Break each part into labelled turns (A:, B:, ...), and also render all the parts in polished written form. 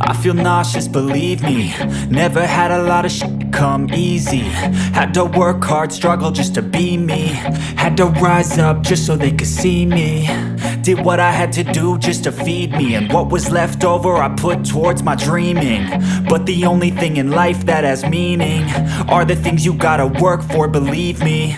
A: I feel nauseous, believe me. Never had a lot of shit come easy. Had to work hard, struggle just to be me. Had to rise up just so they could see me. Did what I had to do just to feed me. And what was left over I put towards my dreaming. But the only thing in life that has meaning are the things you gotta work for, believe me.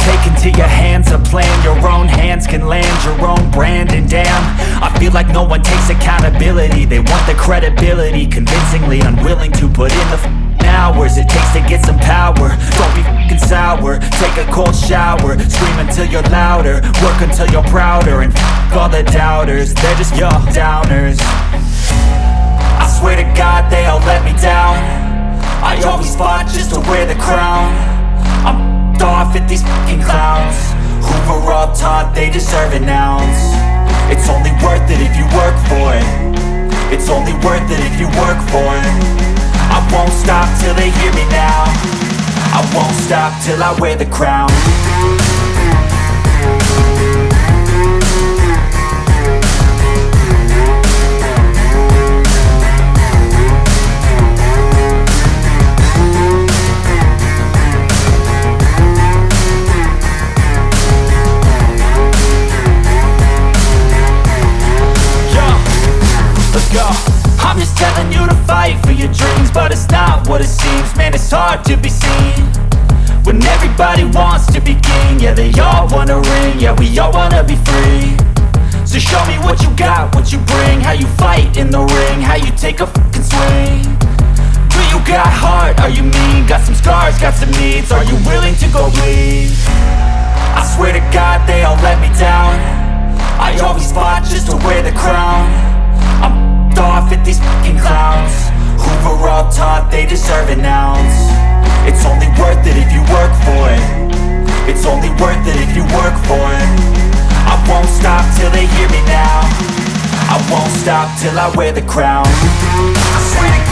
A: Take into your hands a plan. Your own hands can land your own brand. And damn, I feel like no one takes accountability. They want the credibility, convincingly unwilling to put in the hours it takes to get some power. Don't be f***ing sour. Take a cold shower. Scream until you're louder. Work until you're prouder. And f*** all the doubters, they're just your downers. I swear to God they all let me down. I always fought just to wear the crown. I'm off at these fucking clowns who were all taught they deserve an ounce. It's only worth it if you work for it. It's only worth it if you work for it. I won't stop till they hear me now. I won't stop till I wear the crown. I'm just telling you to fight for your dreams, but it's not what it seems. Man, it's hard to be seen when everybody wants to be king. Yeah, they all wanna ring, yeah, we all wanna be free. So show me what you got, what you bring, how you fight in the ring, how you take a fucking swing. Do you got heart, are you mean? Got some scars, got some needs, are you willing to go bleed? I swear to God they all let me down. I always fought just to wear the crown. I'm off at these fucking clowns who were all taught they deserve an ounce. It's only worth it if you work for it. It's only worth it if you work for it. I won't stop till they hear me now. I won't stop till I wear the crown. I swear to